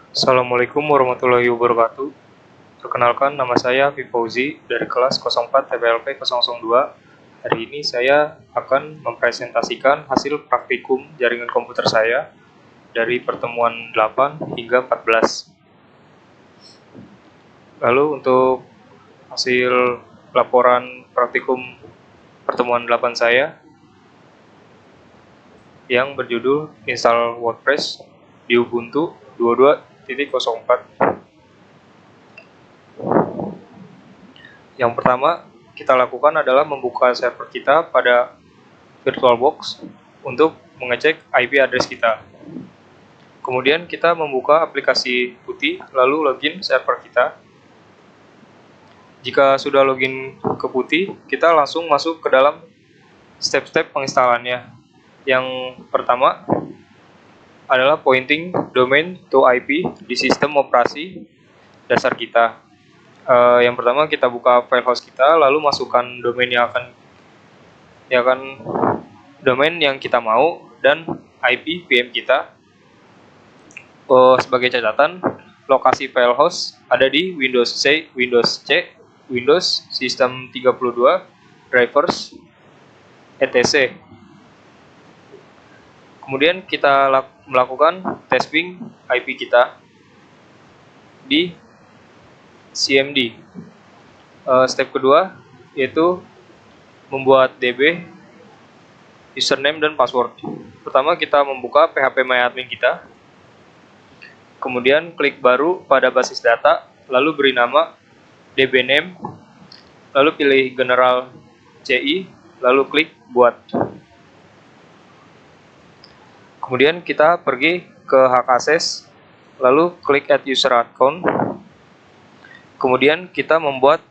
Assalamualaikum warahmatullahi wabarakatuh. Perkenalkan, nama saya Fauzi dari kelas 04 TPLP 002. Hari ini saya akan mempresentasikan hasil praktikum jaringan komputer saya dari pertemuan 8 hingga 14. Lalu untuk hasil laporan praktikum pertemuan 8 saya yang berjudul Install WordPress di Ubuntu 22.04. Yang pertama kita lakukan adalah membuka server kita pada VirtualBox untuk mengecek IP address kita. Kemudian kita membuka aplikasi Putih, lalu login server kita. Jika sudah login ke Putih, kita langsung masuk ke dalam step-step penginstalannya. Yang pertama adalah pointing domain to IP di sistem operasi dasar kita. Yang pertama kita buka file host kita, lalu masukkan domain domain yang kita mau dan IP VM kita. Sebagai catatan, lokasi file host ada di Windows C, Windows System 32, drivers, etc. Kemudian kita melakukan testing IP kita di CMD. Step kedua yaitu membuat DB, username dan password. Pertama kita membuka phpMyAdmin kita. Kemudian klik baru pada basis data, lalu beri nama dbname, lalu pilih general CI, lalu klik buat. Kemudian kita pergi ke hak akses, lalu klik add user account. Kemudian kita membuat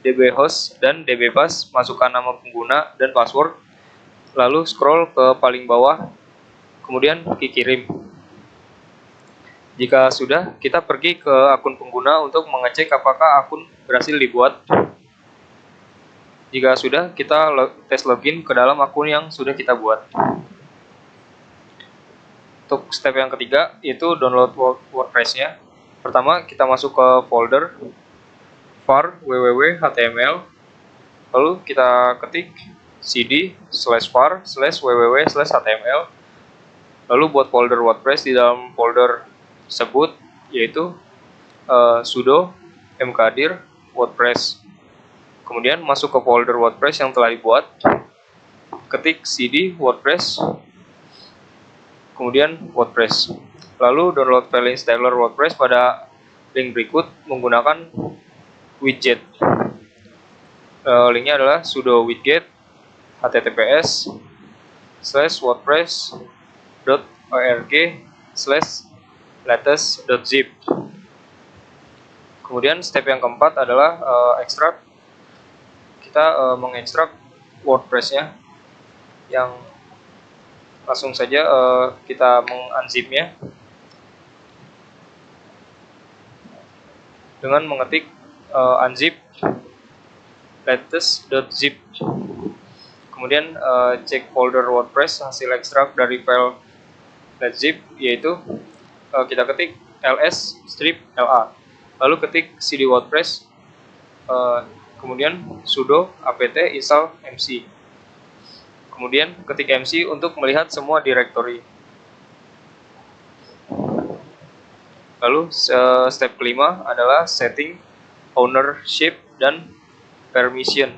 DB host dan DB bus, masukkan nama pengguna dan password, lalu scroll ke paling bawah, kemudian klik kirim. Jika sudah, kita pergi ke akun pengguna untuk mengecek apakah akun berhasil dibuat. Jika sudah, kita tes login ke dalam akun yang sudah kita buat. Untuk step yang ketiga, yaitu download WordPress-nya. Pertama, kita masuk ke folder var www.html, lalu kita ketik cd/var/www/html, lalu buat folder WordPress. Di dalam folder tersebut yaitu sudo mkdir WordPress. Kemudian masuk ke folder WordPress yang telah dibuat, ketik cd WordPress, kemudian WordPress, lalu download file installer WordPress pada link berikut menggunakan widget. Linknya adalah sudo widget https://wordpress.org/latest.zip. Kemudian step yang keempat adalah ekstrak. Kita mengekstrak WordPress-nya, yang langsung saja kita mengunzip-nya dengan mengetik unzip latest.zip. Kemudian cek folder WordPress hasil ekstrak dari file .zip, yaitu kita ketik ls-la, lalu ketik cd WordPress, kemudian sudo apt install mc, kemudian ketik mc untuk melihat semua directory. Lalu step kelima adalah setting ownership dan permission.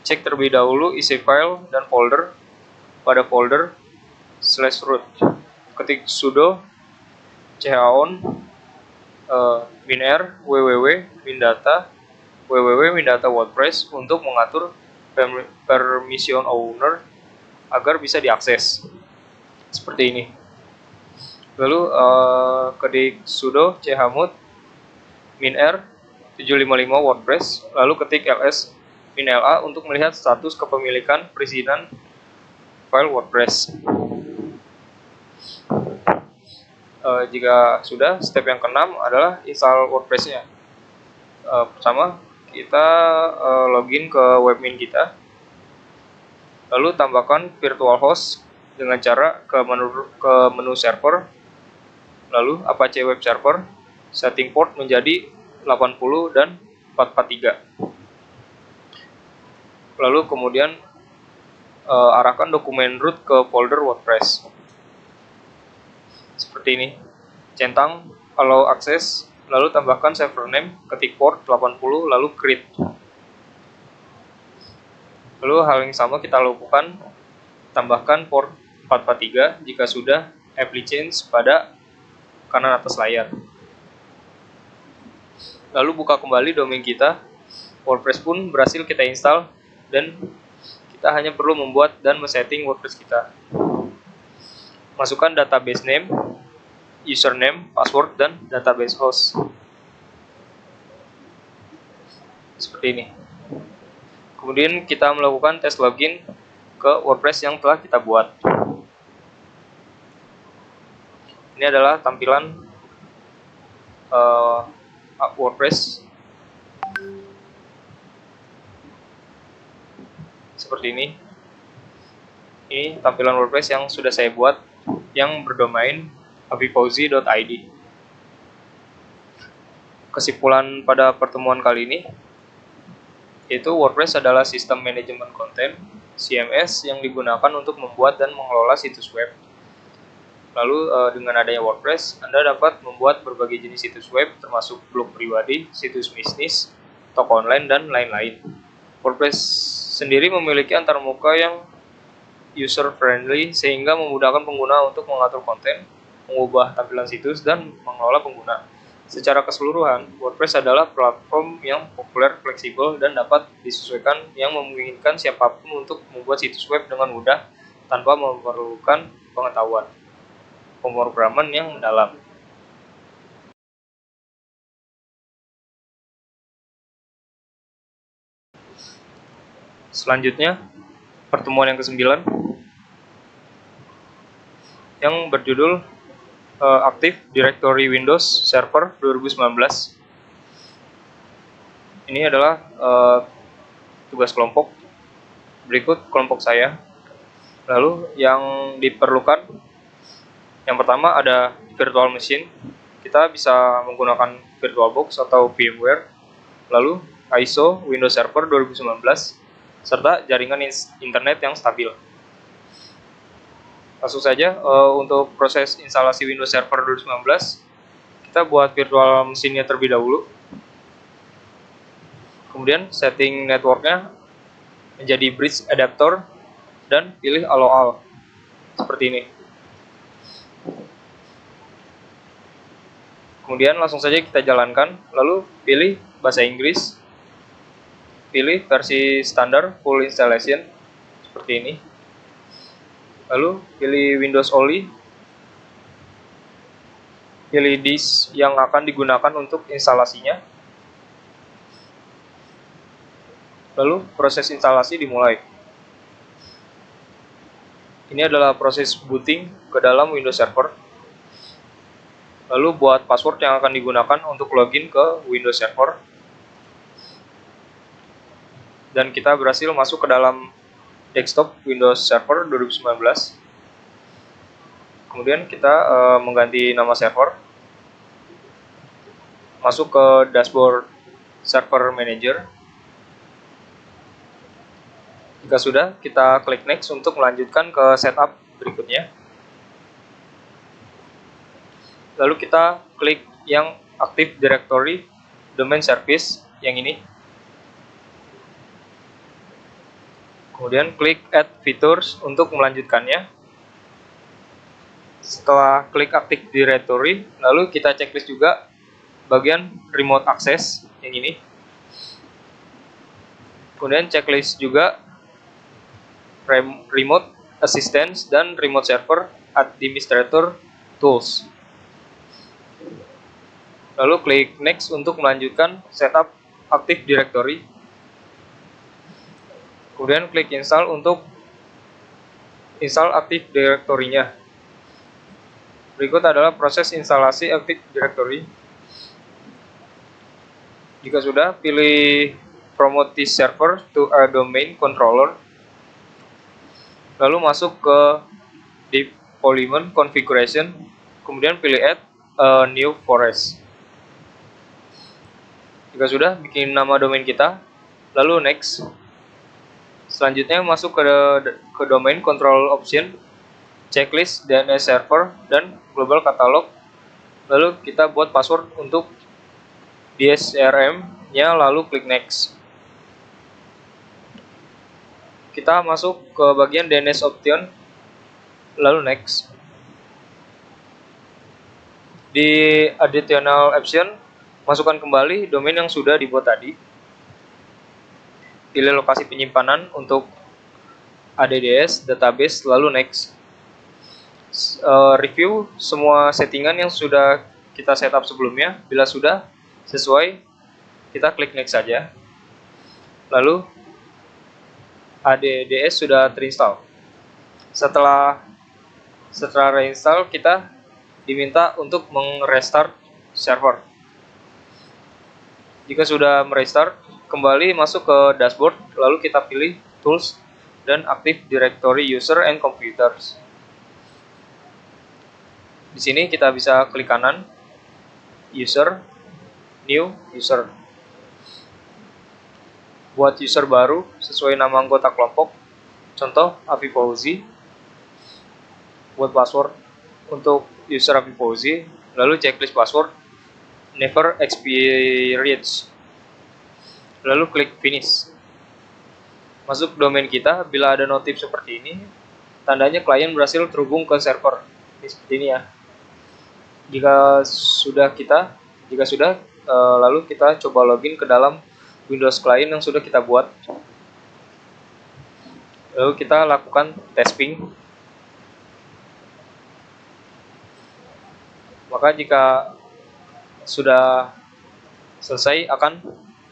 Cek terlebih dahulu isi file dan folder pada folder /root. Ketik sudo chown -r www.windata WordPress untuk mengatur permission owner agar bisa diakses. Seperti ini. Lalu ketik sudo chmod -r 755 WordPress, lalu ketik ls-la untuk melihat status kepemilikan perizinan file WordPress. Jika sudah, step yang keenam adalah install WordPress-nya. Pertama, kita login ke webmin kita, lalu tambahkan virtual host dengan cara ke menu server, Lalu Apache Web Server, setting port menjadi 80 dan 443. Lalu kemudian arahkan dokumen root ke folder WordPress. Seperti ini. Centang allow access, lalu tambahkan server name, ketik port 80, lalu create. Lalu hal yang sama kita lakukan, tambahkan port 443 jika sudah apply change pada kanan atas layar. Lalu buka kembali domain kita, WordPress pun berhasil kita install dan kita hanya perlu membuat dan men-setting WordPress kita. Masukkan database name, username, password, dan database host. Seperti ini. Kemudian kita melakukan tes login ke WordPress yang telah kita buat. Ini adalah tampilan WordPress seperti ini. Ini tampilan WordPress yang sudah saya buat yang berdomain avipauzi.id. Kesimpulan pada pertemuan kali ini yaitu WordPress adalah sistem manajemen konten CMS yang digunakan untuk membuat dan mengelola situs web. Lalu dengan adanya WordPress, Anda dapat membuat berbagai jenis situs web termasuk blog pribadi, situs bisnis, toko online, dan lain-lain. WordPress sendiri memiliki antarmuka yang user-friendly sehingga memudahkan pengguna untuk mengatur konten, mengubah tampilan situs, dan mengelola pengguna. Secara keseluruhan, WordPress adalah platform yang populer, fleksibel, dan dapat disesuaikan yang memungkinkan siapapun untuk membuat situs web dengan mudah tanpa memerlukan pengetahuan pemrograman yang mendalam. Selanjutnya, pertemuan yang ke-9 yang berjudul Active Directory Windows Server 2019. Ini adalah tugas kelompok. Berikut kelompok saya. Lalu yang diperlukan, yang pertama ada virtual machine. Kita bisa menggunakan VirtualBox atau VMware. Lalu ISO Windows Server 2019 serta jaringan internet yang stabil. Langsung saja untuk proses instalasi Windows Server 2019, kita buat virtual mesinnya terlebih dahulu. Kemudian setting networknya menjadi bridge adapter dan pilih allow all seperti ini. Kemudian langsung saja kita jalankan, lalu pilih bahasa Inggris, pilih versi standar full installation seperti ini, lalu pilih Windows only, pilih disk yang akan digunakan untuk instalasinya, lalu proses instalasi dimulai. Ini adalah proses booting ke dalam Windows Server. Lalu buat password yang akan digunakan untuk login ke Windows Server. Dan kita berhasil masuk ke dalam desktop Windows Server 2019. Kemudian kita mengganti nama server. Masuk ke dashboard Server Manager. Jika sudah, kita klik next untuk melanjutkan ke setup berikutnya. Lalu kita klik yang Active Directory Domain Service yang ini. Kemudian klik Add Features untuk melanjutkannya. Setelah klik Active Directory, lalu kita checklist juga bagian Remote Access yang ini. Kemudian checklist juga Remote Assistance dan Remote Server Administrator Tools. Lalu klik Next untuk melanjutkan setup Active Directory. Kemudian klik Install untuk install Active Directory-nya. Berikut adalah proses instalasi Active Directory. Jika sudah, pilih Promote this server to a domain controller. Lalu masuk ke Deployment Configuration, kemudian pilih Add, New Forest. Jika sudah bikin nama domain kita, lalu next. Selanjutnya masuk ke domain control option, checklist, DNS server, dan global catalog. Lalu kita buat password untuk DSRM-nya, lalu klik next. Kita masuk ke bagian DNS option, lalu next. Di additional option, masukkan kembali domain yang sudah dibuat tadi. Pilih lokasi penyimpanan untuk ADDS, database, lalu next. Review semua settingan yang sudah kita setup sebelumnya. Bila sudah sesuai, kita klik next saja. Lalu ADDS sudah terinstall. Setelah reinstall, kita diminta untuk merestart server. Jika sudah merestart, kembali masuk ke dashboard, lalu kita pilih tools dan Active Directory User and Computers. Di sini kita bisa klik kanan, User, New User. Buat user baru sesuai nama anggota kelompok, contoh Afi Fauzi. Buat password untuk user Afi Fauzi, lalu checklist password never expired. Lalu klik finish. Masuk domain kita, bila ada notif seperti ini, tandanya klien berhasil terhubung ke server. Ini seperti ini ya. Jika sudah, lalu kita coba login ke dalam Windows client yang sudah kita buat. Lalu kita lakukan testing. Maka jika sudah selesai, akan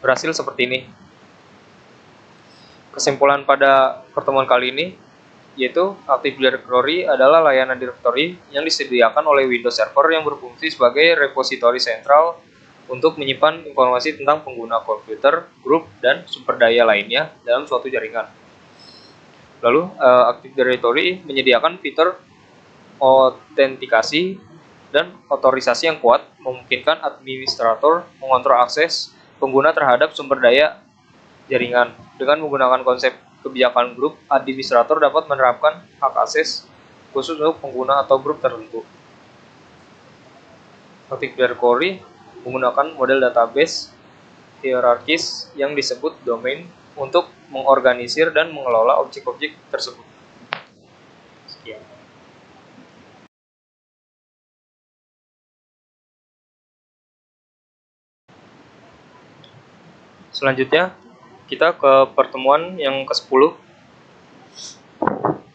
berhasil seperti ini. Kesimpulan pada pertemuan kali ini yaitu Active Directory adalah layanan directory yang disediakan oleh Windows Server yang berfungsi sebagai repositori sentral untuk menyimpan informasi tentang pengguna komputer, grup, dan sumber daya lainnya dalam suatu jaringan. Lalu, Active Directory menyediakan fitur autentikasi dan otorisasi yang kuat, memungkinkan administrator mengontrol akses pengguna terhadap sumber daya jaringan. Dengan menggunakan konsep kebijakan grup, administrator dapat menerapkan hak akses khusus untuk pengguna atau grup tertentu. Active Directory menggunakan model database hierarkis yang disebut domain untuk mengorganisir dan mengelola objek-objek tersebut. Sekian. Selanjutnya, kita ke pertemuan yang ke-10,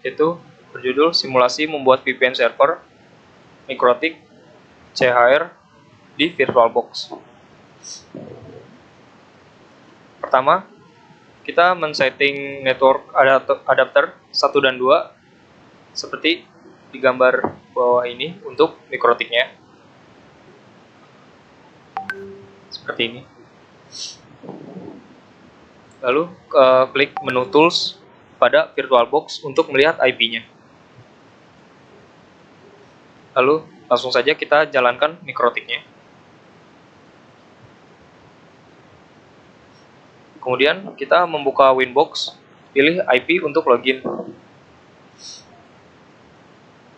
yaitu berjudul Simulasi Membuat VPN Server Mikrotik CHR di VirtualBox. Pertama, kita men-setting network adapter 1 dan 2 seperti di gambar bawah ini untuk mikrotiknya. Seperti ini. Lalu klik menu tools pada VirtualBox untuk melihat IP-nya. Lalu langsung saja kita jalankan mikrotiknya. Kemudian kita membuka Winbox, pilih IP untuk login.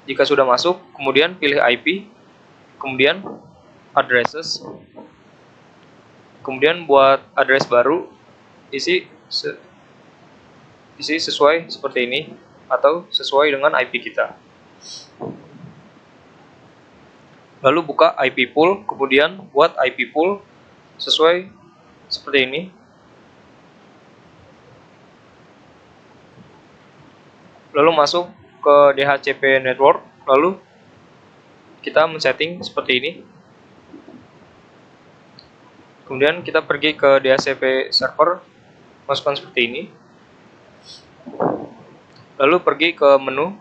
Jika sudah masuk, kemudian pilih IP, kemudian addresses. Kemudian buat address baru, isi sesuai seperti ini atau sesuai dengan IP kita. Lalu buka IP pool, kemudian buat IP pool sesuai seperti ini. Lalu masuk ke DHCP network, lalu kita men-setting seperti ini. Kemudian kita pergi ke DHCP server, masukkan seperti ini. Lalu pergi ke menu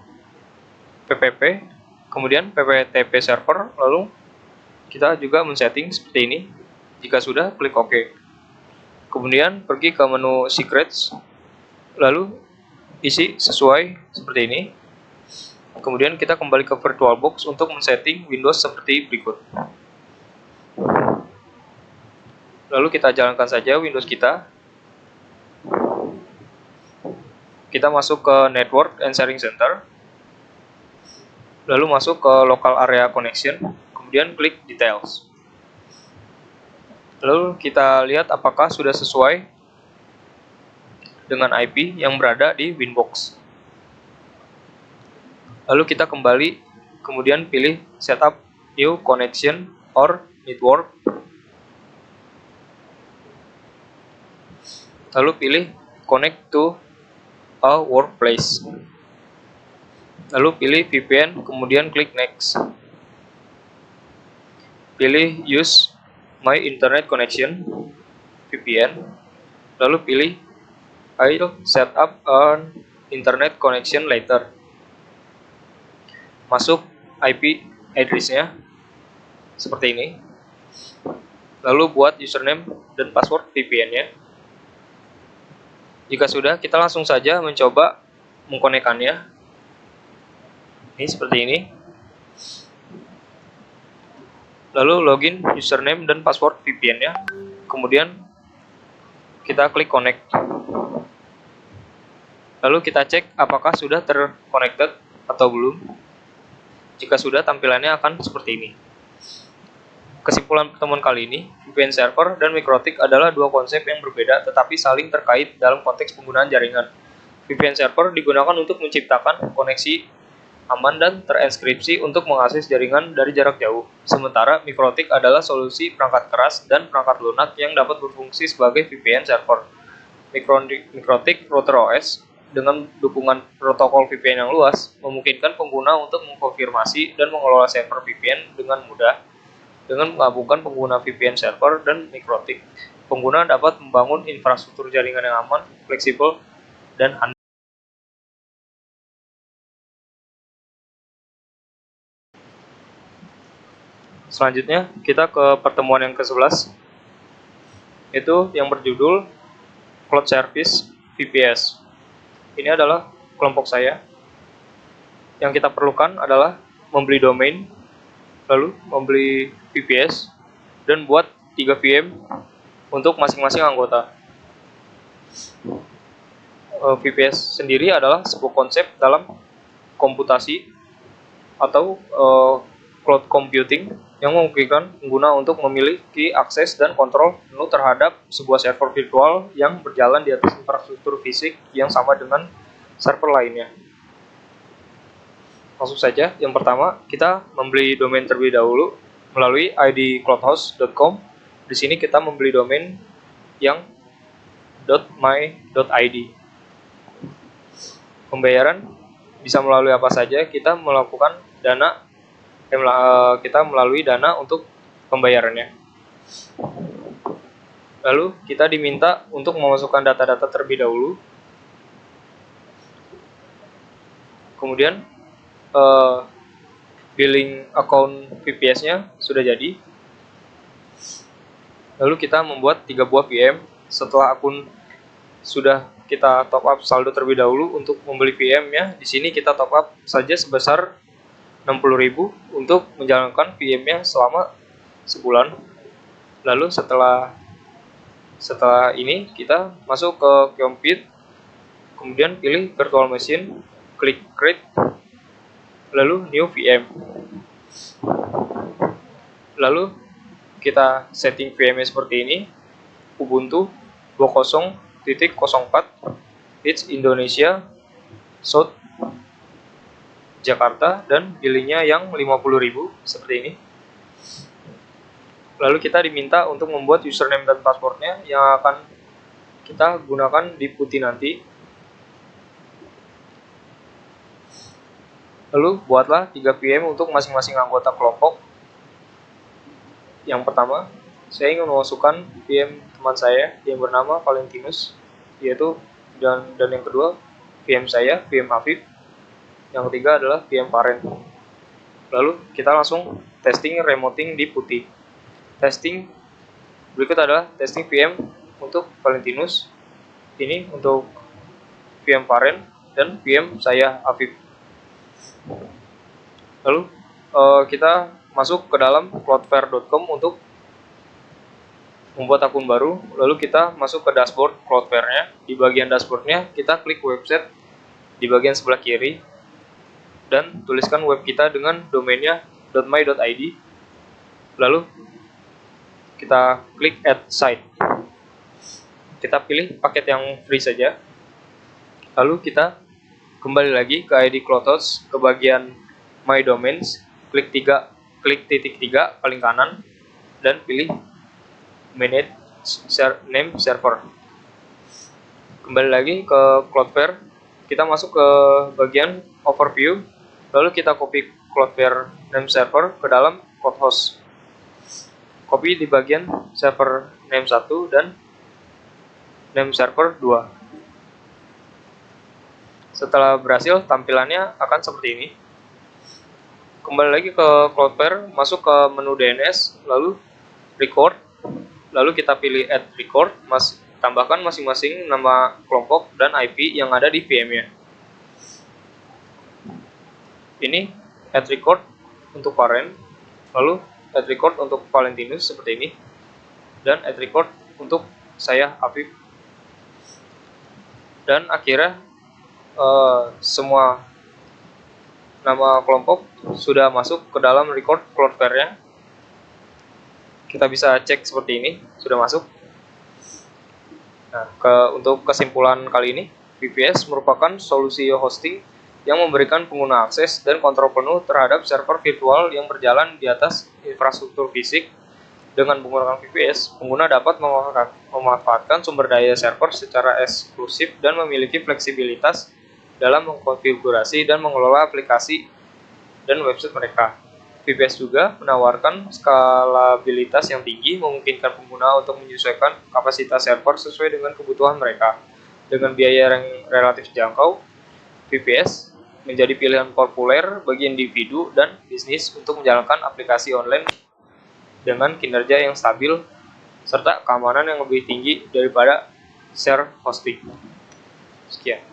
PPP, kemudian PPTP server, lalu kita juga men-setting seperti ini. Jika sudah, klik OK. Kemudian pergi ke menu secrets, lalu isi sesuai seperti ini. Kemudian kita kembali ke VirtualBox untuk men-setting Windows seperti berikut. Lalu kita jalankan saja Windows kita. Kita masuk ke Network and Sharing Center. Lalu masuk ke Local Area Connection. Kemudian klik Details. Lalu kita lihat apakah sudah sesuai dengan IP yang berada di Winbox. Lalu kita kembali, kemudian pilih Setup New Connection or Network. Lalu pilih Connect to a Workplace. Lalu pilih VPN, kemudian klik Next. Pilih Use My Internet Connection, VPN. Lalu pilih I'll set up an internet connection later. Masuk IP address-nya seperti ini. Lalu buat username dan password VPN-nya. Jika sudah, kita langsung saja mencoba mengkonekkannya. Ini seperti ini. Lalu login username dan password VPN-nya. Kemudian kita klik connect. Lalu kita cek apakah sudah terconnected atau belum. Jika sudah, tampilannya akan seperti ini. Kesimpulan pertemuan kali ini, VPN server dan mikrotik adalah dua konsep yang berbeda tetapi saling terkait dalam konteks penggunaan jaringan. VPN server digunakan untuk menciptakan koneksi aman dan terenkripsi untuk mengakses jaringan dari jarak jauh. Sementara mikrotik adalah solusi perangkat keras dan perangkat lunak yang dapat berfungsi sebagai VPN server. Mikrotik Router OS dengan dukungan protokol VPN yang luas memungkinkan pengguna untuk mengkonfirmasi dan mengelola server VPN dengan mudah. Dengan menggabungkan pengguna VPN server dan mikrotik, pengguna dapat membangun infrastruktur jaringan yang aman, fleksibel, dan handal. Selanjutnya, kita ke pertemuan yang ke-11, yaitu yang berjudul Cloud Service VPS. Ini adalah kelompok saya. Yang kita perlukan adalah membeli domain, lalu membeli VPS, dan buat 3 VM untuk masing-masing anggota. VPS sendiri adalah sebuah konsep dalam komputasi atau cloud computing yang memungkinkan pengguna untuk memiliki akses dan kontrol penuh terhadap sebuah server virtual yang berjalan di atas infrastruktur fisik yang sama dengan server lainnya. Langsung saja, yang pertama kita membeli domain terlebih dahulu melalui idcloudhost.com. Di sini kita membeli domain yang .my.id. Pembayaran bisa melalui apa saja. Kita melakukan kita melalui dana untuk pembayarannya. Lalu kita diminta untuk memasukkan data-data terlebih dahulu. Kemudian billing account VPS-nya sudah jadi. Lalu kita membuat 3 buah VM. Setelah akun sudah kita top up saldo terlebih dahulu untuk membeli VM-nya, di sini kita top up saja sebesar 60.000 untuk menjalankan VM-nya selama sebulan. Lalu setelah ini kita masuk ke compute, kemudian pilih virtual machine, klik create, lalu new VM. Lalu kita setting VM-nya seperti ini, Ubuntu 20.04 It's Indonesia South Jakarta, dan billingnya yang 50.000 seperti ini. Lalu kita diminta untuk membuat username dan passwordnya yang akan kita gunakan di putih nanti. Lalu buatlah 3 VM untuk masing-masing anggota kelompok. Yang pertama, saya ingin memasukkan VM teman saya yang bernama Valentinus, yaitu dan yang kedua VM saya, VM Afif. Yang ketiga adalah VM parent. Lalu kita langsung testing remoting di putih. Testing berikut adalah testing VM untuk Valentinus, ini untuk VM parent, dan VM saya Afif. Lalu kita masuk ke dalam cloudflare.com untuk membuat akun baru. Lalu kita masuk ke dashboard Cloudflare-nya. Di bagian dashboard-nya kita klik website di bagian sebelah kiri dan tuliskan web kita dengan domainnya .my.id. Lalu kita klik add site. Kita pilih paket yang free saja. Lalu kita kembali lagi ke ID CloudHost, ke bagian My Domains, klik titik 3 paling kanan dan pilih Manage Name Server. Kembali lagi ke Cloudflare, kita masuk ke bagian Overview, lalu kita copy Cloudflare Name Server ke dalam CloudHost. Copy di bagian server name 1 dan name server 2. Setelah berhasil, tampilannya akan seperti ini. Kembali lagi ke Cloudflare, masuk ke menu DNS, lalu record, lalu kita pilih add record, tambahkan masing-masing nama kelompok dan IP yang ada di VM-nya. Ini add record untuk Varen, lalu add record untuk Valentinus seperti ini, dan add record untuk saya Afif. Dan akhirnya semua nama kelompok sudah masuk ke dalam record Cloudflare-nya. Kita bisa cek seperti ini, sudah masuk. Nah, untuk kesimpulan kali ini, VPS merupakan solusi hosting yang memberikan pengguna akses dan kontrol penuh terhadap server virtual yang berjalan di atas infrastruktur fisik. Dengan menggunakan VPS, pengguna dapat memanfaatkan sumber daya server secara eksklusif dan memiliki fleksibilitas dalam mengkonfigurasi dan mengelola aplikasi dan website mereka. VPS juga menawarkan skalabilitas yang tinggi, memungkinkan pengguna untuk menyesuaikan kapasitas server sesuai dengan kebutuhan mereka. Dengan biaya yang relatif jangkau, VPS menjadi pilihan populer bagi individu dan bisnis untuk menjalankan aplikasi online dengan kinerja yang stabil serta keamanan yang lebih tinggi daripada share hosting. Sekian.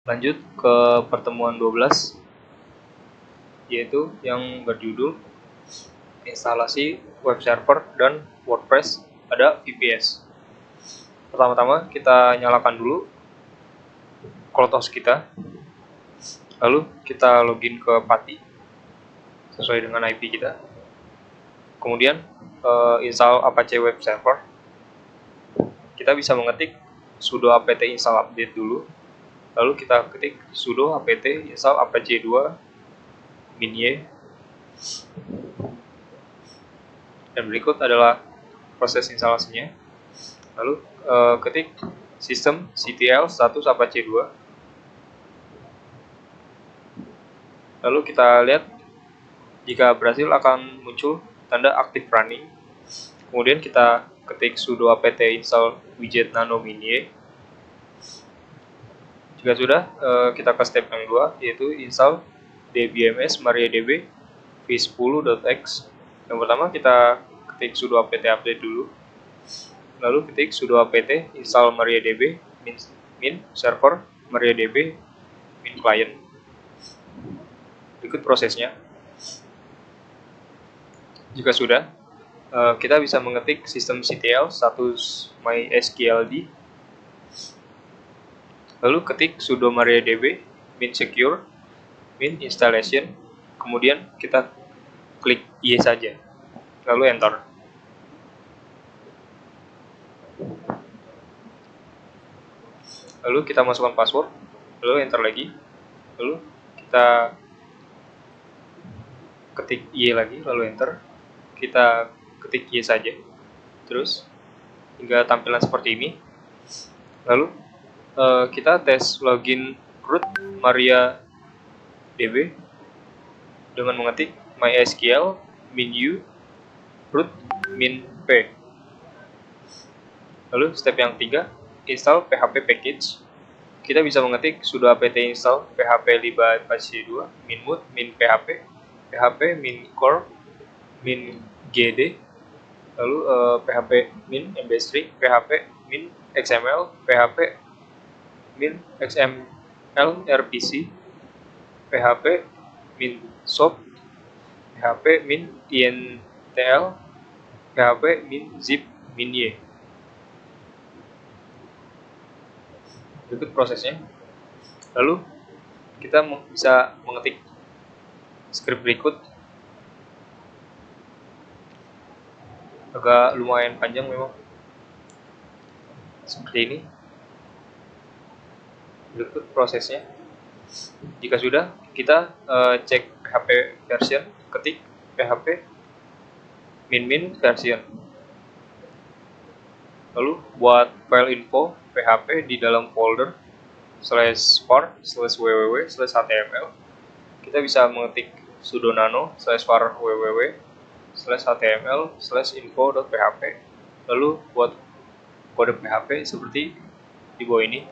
Lanjut ke pertemuan 12, yaitu yang berjudul instalasi web server dan WordPress pada VPS. Pertama-tama kita nyalakan dulu CloudHost kita, lalu kita login ke PATI sesuai dengan IP kita. Kemudian install Apache Web Server. Kita bisa mengetik sudo apt install update dulu. Lalu kita ketik sudo apt install apache 2 -y. Dan berikut adalah proses instalasinya. Lalu ketik systemctl status apache 2. Lalu kita lihat jika berhasil akan muncul tanda active running. Kemudian kita ketik sudo apt install widget nano -y. Jika sudah, kita ke step yang 2, yaitu install dbms mariadb v10.x. Yang pertama kita ketik sudo apt update dulu, lalu ketik sudo apt install mariadb min server mariadb min client. Ikut prosesnya. Jika sudah, kita bisa mengetik systemctl status mysqld, lalu ketik sudo mariadb min secure min installation, kemudian kita klik yes saja, lalu enter. Lalu kita masukkan password, lalu enter lagi, lalu kita ketik y lagi, lalu enter. Kita ketik y saja, terus hingga tampilan seperti ini. Lalu kita tes login root mariadb dengan mengetik mysql min u root min p. Lalu step yang 3, install php package. Kita bisa mengetik sudo apt install php lib apache 2 min mood min php php min core min gd, lalu php min mb3 php min xml php min xml rpc php min shop php min intl php min zip min y. Berikut prosesnya. Lalu kita bisa mengetik script berikut. Agak lumayan panjang memang, seperti ini. Berikut prosesnya. Jika sudah, kita cek PHP version, ketik PHP min version. Lalu buat file info PHP di dalam folder /var/www/html, kita bisa mengetik sudo nano /var www/html/info.php. Lalu buat kode PHP seperti di bawah ini.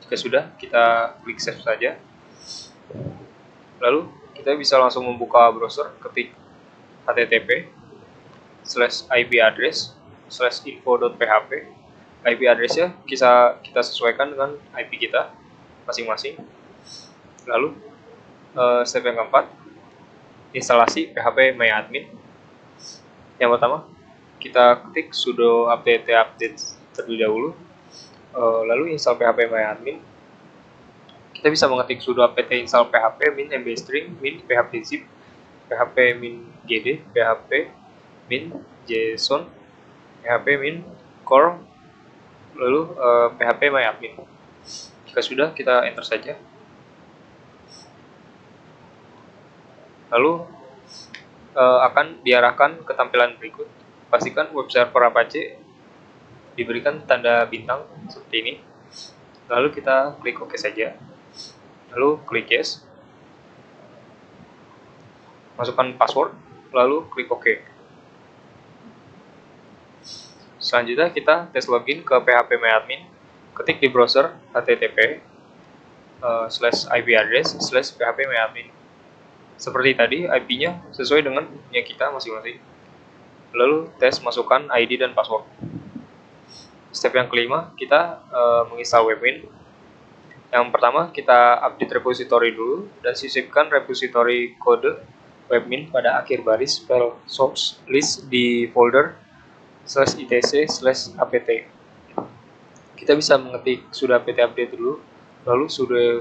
Jika sudah, kita klik save saja. Lalu kita bisa langsung membuka browser, ketik http:/IP address/info.php. IP addressnya kita sesuaikan dengan IP kita masing-masing. Lalu step yang keempat, instalasi PHP MyAdmin. Yang pertama, kita ketik sudo apt update terlebih dahulu, lalu install PHP MyAdmin. Kita bisa mengetik sudo apt install PHP min mbstring min php zip php min gd php min json php min core, lalu PHP MyAdmin. Jika sudah, kita enter saja. Lalu akan diarahkan ke tampilan berikut. Pastikan web server Apache diberikan tanda bintang seperti ini. Lalu kita klik OK saja. Lalu klik yes. Masukkan password, lalu klik OK. Selanjutnya kita tes login ke PHP MyAdmin. Ketik di browser http:/IP address/php MyAdmin. Seperti tadi, IP-nya sesuai dengan punya kita masing-masing. Lalu tes masukkan ID dan password. Step yang kelima, kita menginstal Webmin. Yang pertama, kita update repository dulu dan sisipkan repository kode Webmin pada akhir baris file source list di folder /etc/apt. Kita bisa mengetik sudo apt update dulu, lalu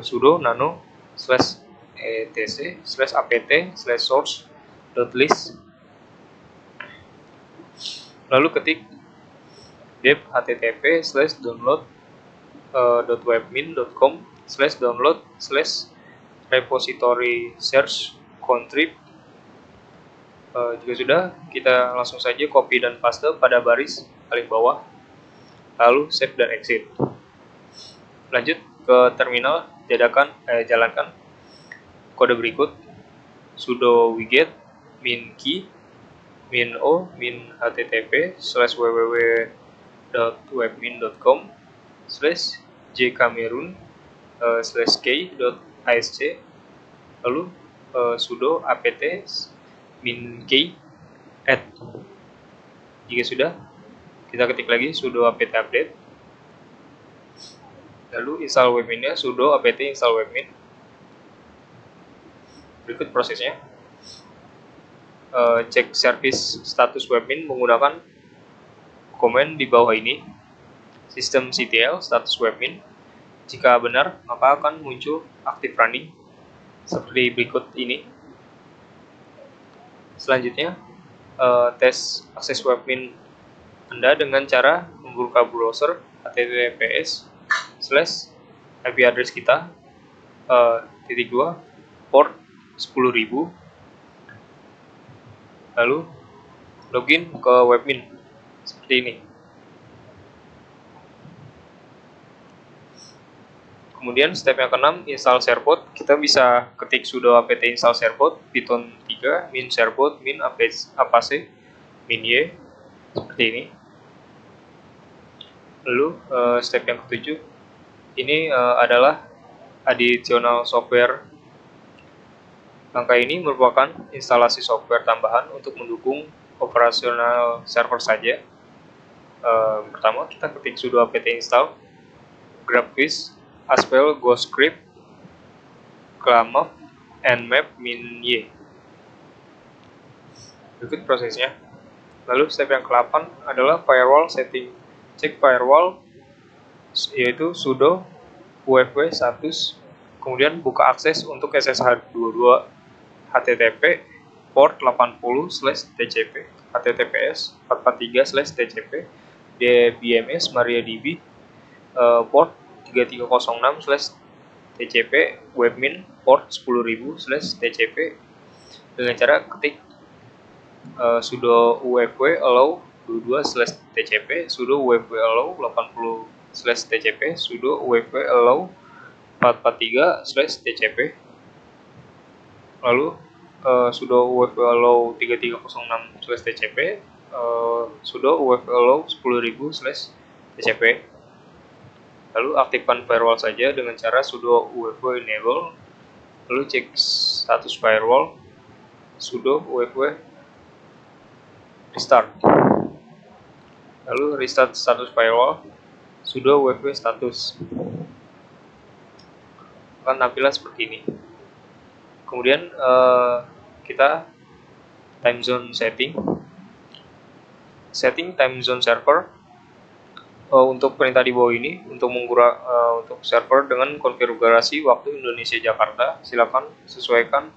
sudo nano /etc/apt/source.list, lalu ketik dep http://webmin.com/download/repository search contrib. Jika sudah, kita langsung saja copy dan paste pada baris paling bawah, lalu save dan exit. Lanjut ke terminal, jalankan kode berikut: sudo wget min key min o min http://www.webmin.com/jcameroon/k.asc, lalu sudo apt min key add. Jika sudah, kita ketik lagi sudo apt update, lalu install Webmin-nya sudo apt install Webmin. Berikut prosesnya. Cek service status Webmin menggunakan komen di bawah ini, systemctl status Webmin. Jika benar, maka akan muncul active running seperti berikut ini. Selanjutnya, tes akses Webmin Anda dengan cara membuka browser https:/IP address kita /2 port 10.000, lalu login ke Webmin seperti ini. Kemudian step yang keenam, install Sharebot. Kita bisa ketik sudo apt install Sharebot python 3 min sharebot min apache min y seperti ini. Lalu step yang ketujuh, ini adalah additional software. Langkah ini merupakan instalasi software tambahan untuk mendukung operasional server saja. Pertama, kita ketik sudo apt install GraphQuiz Aspel GoScript Clamp Nmap min y. Berikut prosesnya. Lalu step yang ke-8 adalah firewall setting. Cek firewall yaitu sudo ufw status, kemudian buka akses untuk SSH22 HTTP port 80/TCP HTTPS 443/TCP DBMS MariaDB port 3306/TCP webmin port 10.000/TCP dengan cara ketik sudo ufw allow 22/TCP sudo ufw allow 80/TCP sudo ufw allow 443/TCP lalu sudo ufw allow 3306/TCP sudo ufw allow 10.000/TCP. Lalu aktifkan firewall saja dengan cara sudo ufw enable, lalu cek status firewall sudo ufw restart, lalu restart status firewall sudo ufw status. Akan tampilan seperti ini. Kemudian kita time zone setting time zone server. Untuk perintah di bawah ini untuk untuk server dengan konfigurasi waktu Indonesia Jakarta, silakan sesuaikan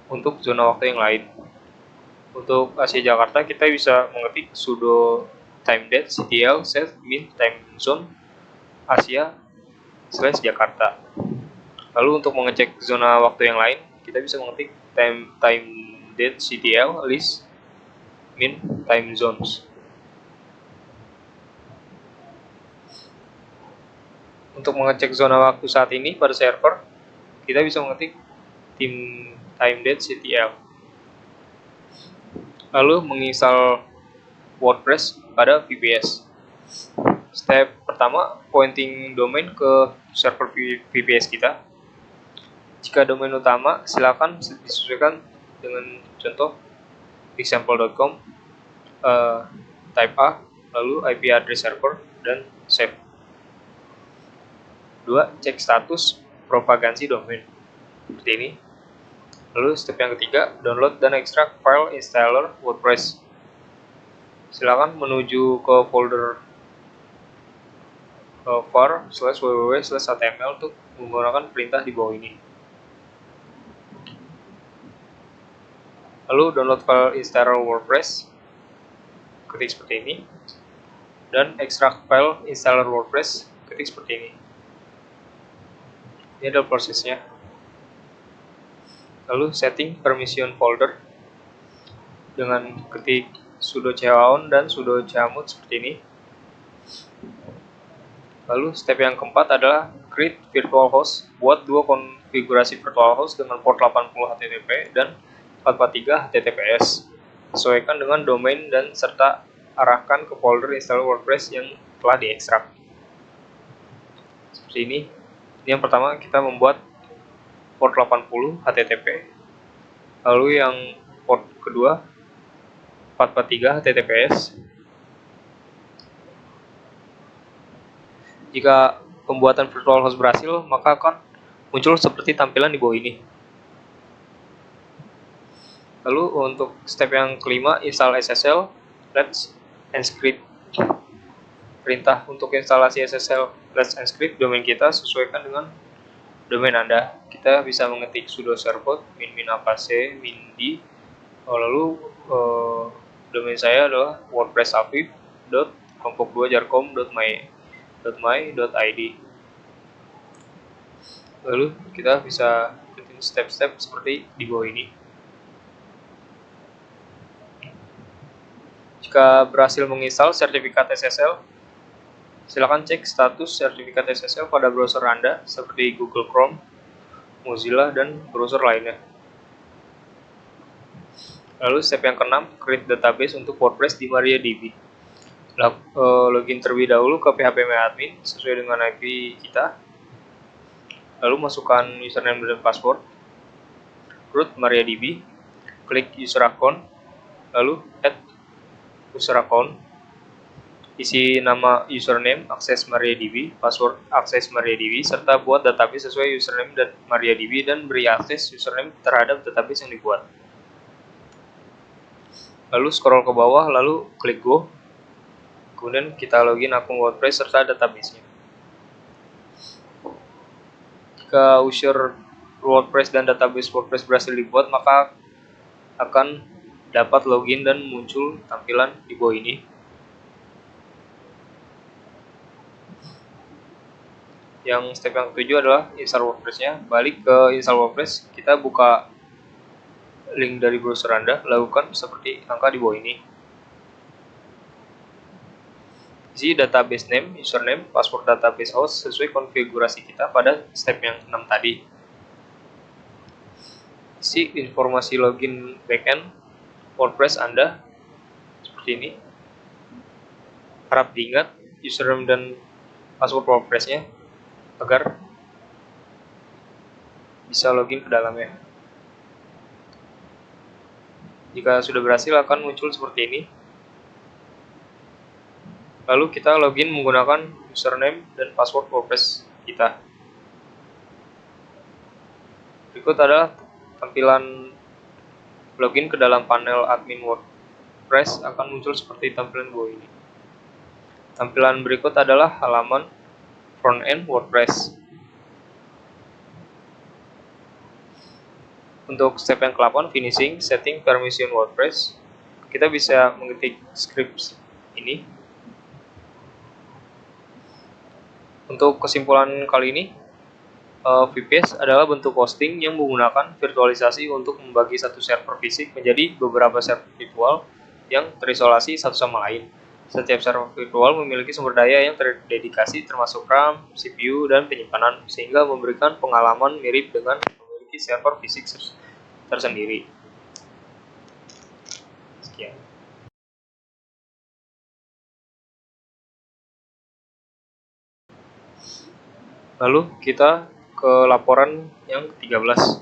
untuk zona waktu yang lain. Untuk Asia Jakarta kita bisa mengetik sudo timedate.ctl set min time zone Asia /Jakarta. Lalu untuk mengecek zona waktu yang lain kita bisa mengetik timedate.ctl list min time zones. Untuk mengecek zona waktu saat ini pada server, kita bisa mengetik timedate.ctl. Lalu menginstal WordPress pada VPS. Step pertama, pointing domain ke server VPS kita. Jika domain utama, silakan disesuaikan dengan contoh example.com, type A, lalu IP address server, dan save. 2. Cek status propagasi domain seperti ini. Lalu step yang ketiga, download dan ekstrak file installer WordPress. Silakan menuju ke folder var/www/html untuk menggunakan perintah di bawah ini. Lalu download file installer WordPress, ketik seperti ini, dan ekstrak file installer WordPress, ketik seperti ini. Ini adalah prosesnya. Lalu setting permission folder dengan ketik sudo chaon dan sudo chamut seperti ini. Lalu step yang keempat adalah create virtual host. Buat dua konfigurasi virtual host dengan port 80 HTTP dan 443 HTTPS. Sesuaikan dengan domain dan serta arahkan ke folder installer WordPress yang telah diekstrak. Seperti ini. Ini yang pertama, kita membuat port 80 HTTP. Lalu yang port kedua 443 HTTPS. Jika pembuatan virtual host berhasil, maka akan muncul seperti tampilan di bawah ini. Lalu untuk step yang kelima, install SSL, let's encrypt. Perintah untuk instalasi SSL let's encrypt domain kita sesuaikan dengan domain Anda. Kita bisa mengetik sudo servot min apac min d. Lalu domain saya adalah wordpress.kelompok2jarkom.my.id. Lalu kita bisa ikutin step-step seperti di bawah ini. Jika berhasil menginstal sertifikat SSL, silakan cek status sertifikat SSL pada browser Anda seperti Google Chrome, Mozilla, dan browser lainnya. Lalu step yang keenam, create database untuk WordPress di MariaDB. Login terlebih dahulu ke phpMyAdmin sesuai dengan IP kita. Lalu masukkan username dan password. Root MariaDB, klik user account, lalu add user account. isi nama username akses MariaDB, password akses MariaDB, serta buat database sesuai username dan MariaDB dan beri akses username terhadap database yang dibuat. Lalu scroll ke bawah, lalu klik Go. Kemudian kita login akun WordPress serta database-nya. Jika user WordPress dan database WordPress berhasil dibuat, maka akan dapat login dan muncul tampilan di bawah ini. Yang step yang ketujuh adalah install WordPress-nya. Balik ke install WordPress, kita buka link dari browser Anda, lakukan seperti angka di bawah ini. Isi database name, username, password database host sesuai konfigurasi kita pada step yang 6 tadi. Isi informasi login backend WordPress Anda seperti ini. Harap diingat username dan password WordPress-nya agar bisa login ke dalamnya. Jika sudah berhasil akan muncul seperti ini. Lalu kita login menggunakan username dan password WordPress kita. Berikut adalah tampilan login ke dalam panel admin WordPress akan muncul seperti tampilan bawah ini. Tampilan berikut adalah halaman front-end WordPress. Untuk step yang ke-8, finishing, setting permission WordPress, kita bisa mengetik script ini. Untuk kesimpulan kali ini, VPS adalah bentuk hosting yang menggunakan virtualisasi untuk membagi satu server fisik menjadi beberapa server virtual yang terisolasi satu sama lain. Setiap server virtual memiliki sumber daya yang terdedikasi termasuk RAM, CPU, dan penyimpanan, sehingga memberikan pengalaman mirip dengan memiliki server fisik tersendiri. Sekian. Lalu kita ke laporan yang ke-13,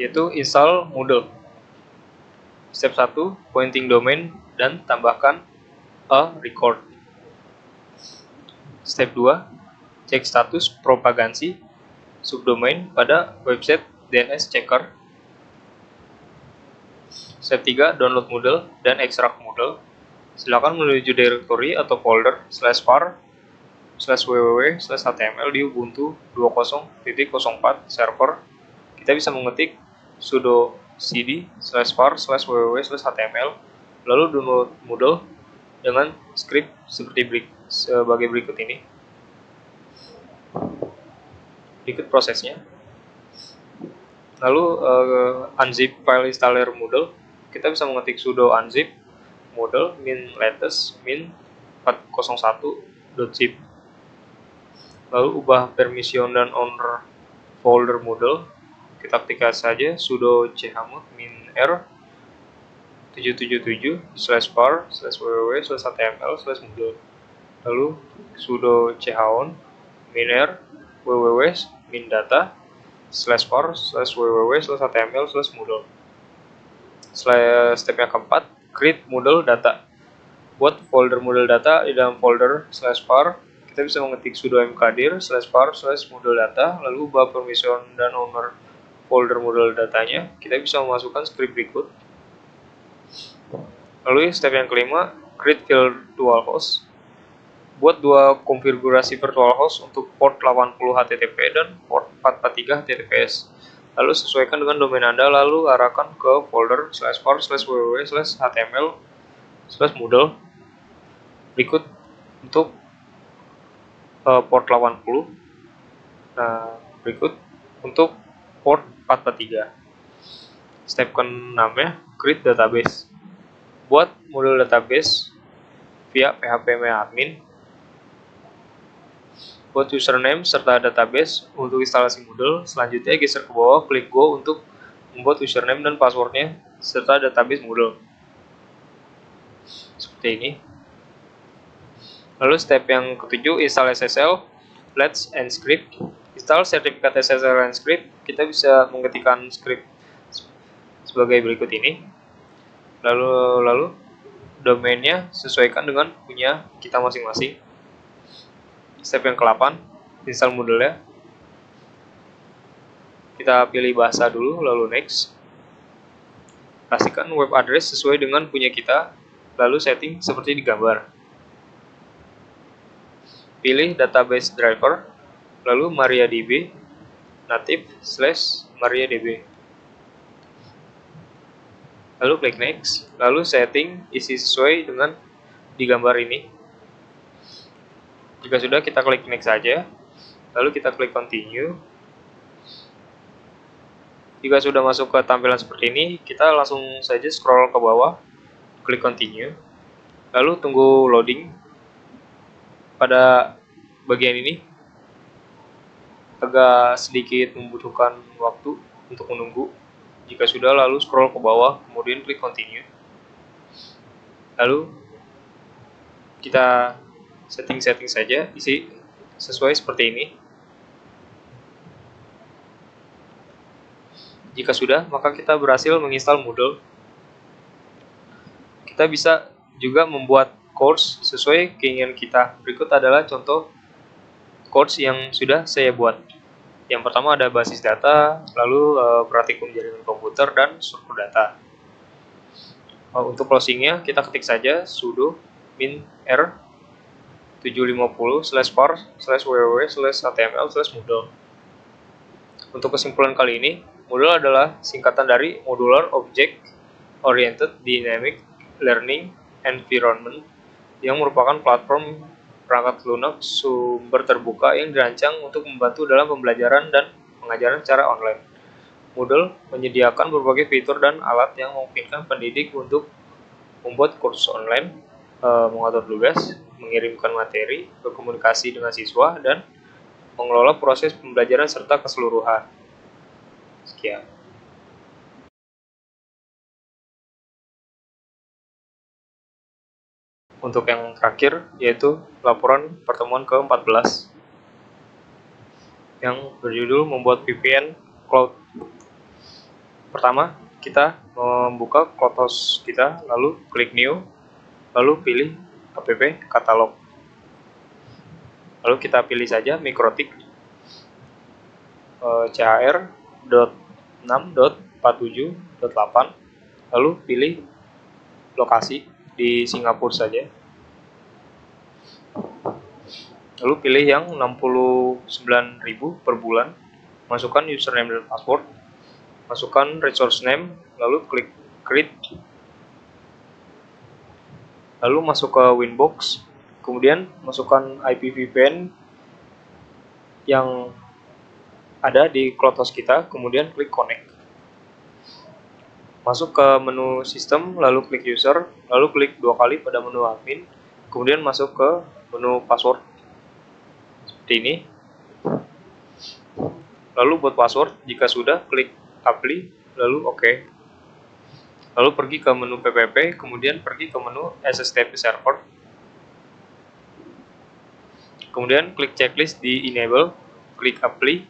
yaitu install Moodle. Step 1, pointing domain dan tambahkan a record. Step 2, cek status propagasi subdomain pada website DNS Checker. Step 3, download Moodle dan ekstrak Moodle. Silakan menuju directory atau folder /var/www/html di Ubuntu 20.04 server. Kita bisa mengetik sudo cd /var/www/html, lalu download Moodle dengan script sebagai berikut ini. Berikut prosesnya. Lalu unzip file installer Moodle, kita bisa mengetik sudo unzip Moodle min latest min 401.zip. Lalu ubah permission dan owner folder Moodle. Kita ketikkan saja sudo chmod min r 777/var/www/html/moodle. Lalu sudo chown min r www/min data/var/www/html/moodle. Step yang keempat, create Moodle data. Buat folder Moodle data di dalam folder /var. Kita bisa mengetik sudo mkdir/var/Moodle data, lalu ubah permission dan owner folder Moodle datanya. Kita bisa memasukkan script berikut. Lalu step yang kelima, create virtual host. Buat dua konfigurasi virtual host untuk port 80 HTTP dan port 443 HTTPS. Lalu sesuaikan dengan domain Anda, lalu arahkan ke folder /var/www/html/moodle. Berikut untuk port 80. Nah, berikut untuk port 443. Step ke-6 ya, create database. Buat Moodle database via PHP admin. Buat username serta database untuk instalasi Moodle. Selanjutnya geser ke bawah, klik Go untuk membuat username dan passwordnya serta database Moodle. Seperti ini. Lalu step yang ke-7, install SSL, Let's and Script. Install sertifikat SSL and Script. Kita bisa mengetikkan script sebagai berikut ini. Lalu domainnya sesuaikan dengan punya kita masing-masing. Step yang ke-8, install Moodle-nya. Kita pilih bahasa dulu, lalu next. Pastikan web address sesuai dengan punya kita, lalu setting seperti di gambar. Pilih database driver, lalu MariaDB native/MariaDB. Lalu klik next, lalu setting isi sesuai dengan di gambar ini. Jika sudah, kita klik next saja, lalu kita klik continue. Jika sudah masuk ke tampilan seperti ini, kita langsung saja scroll ke bawah, klik continue, lalu tunggu loading. Pada bagian ini agak sedikit membutuhkan waktu untuk menunggu. Jika sudah, lalu scroll ke bawah, kemudian klik continue. Lalu kita setting-setting saja, isi sesuai seperti ini. Jika sudah, maka kita berhasil menginstal Moodle. Kita bisa juga membuat course sesuai keinginan kita. Berikut adalah contoh course yang sudah saya buat. Yang pertama ada basis data, lalu praktikum jaringan komputer, dan struktur data. Untuk closingnya, kita ketik saja sudo min r 750/var/www/html/moodle. Untuk kesimpulan kali ini, Moodle adalah singkatan dari Modular Object Oriented Dynamic Learning Environment yang merupakan platform perangkat lunak sumber terbuka yang dirancang untuk membantu dalam pembelajaran dan pengajaran secara online. Moodle menyediakan berbagai fitur dan alat yang memungkinkan pendidik untuk membuat kursus online, mengatur tugas, mengirimkan materi, berkomunikasi dengan siswa, dan mengelola proses pembelajaran serta keseluruhan. Sekian. Untuk yang terakhir, yaitu laporan pertemuan ke-14 yang berjudul membuat VPN Cloud. Pertama, kita membuka CloudHost kita, lalu klik New, lalu pilih app katalog. Lalu kita pilih saja Mikrotik CHR.6.47.8, lalu pilih lokasi di Singapura saja. Lalu pilih yang 69.000 per bulan, masukkan username dan password, masukkan resource name, lalu klik create, lalu masuk ke Winbox, kemudian masukkan IP VPN yang ada di CloudHost kita, kemudian klik connect. Masuk ke menu sistem, lalu klik user, lalu klik 2 kali pada menu admin, kemudian masuk ke menu password seperti ini. Lalu buat password, jika sudah, klik apply, lalu OK. Lalu pergi ke menu PPP, kemudian pergi ke menu SSTP server. Kemudian klik checklist di enable, klik apply,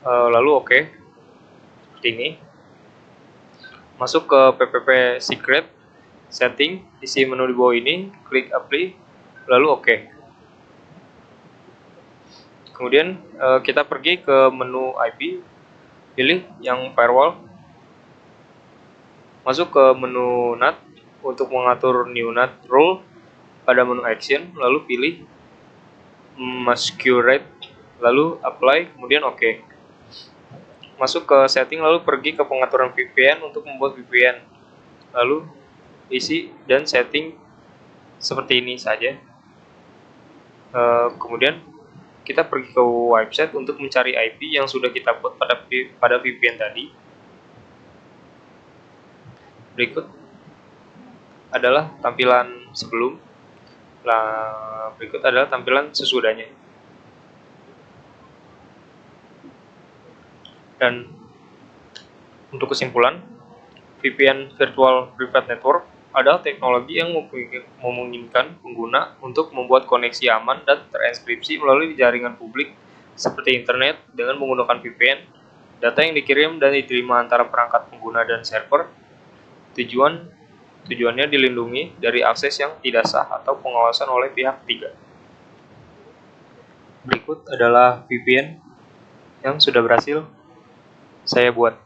lalu OK. Seperti ini. Masuk ke PPP secret, setting, isi menu di bawah ini, klik apply, lalu OK. Kemudian kita pergi ke menu IP, pilih yang firewall, masuk ke menu NAT untuk mengatur new NAT rule pada menu action, lalu pilih masquerade, lalu apply, kemudian OK. Masuk ke setting, lalu pergi ke pengaturan VPN untuk membuat VPN, lalu isi dan setting seperti ini saja. Kemudian kita pergi ke website untuk mencari IP yang sudah kita buat pada VPN tadi. Berikut adalah tampilan sebelum, berikut adalah tampilan sesudahnya. Dan untuk kesimpulan, VPN Virtual Private Network adalah teknologi yang memungkinkan pengguna untuk membuat koneksi aman dan terenkripsi melalui jaringan publik seperti internet dengan menggunakan VPN. Data yang dikirim dan diterima antara perangkat pengguna dan server. Tujuan Tujuannya dilindungi dari akses yang tidak sah atau pengawasan oleh pihak ketiga. Berikut adalah VPN yang sudah berhasil saya buat.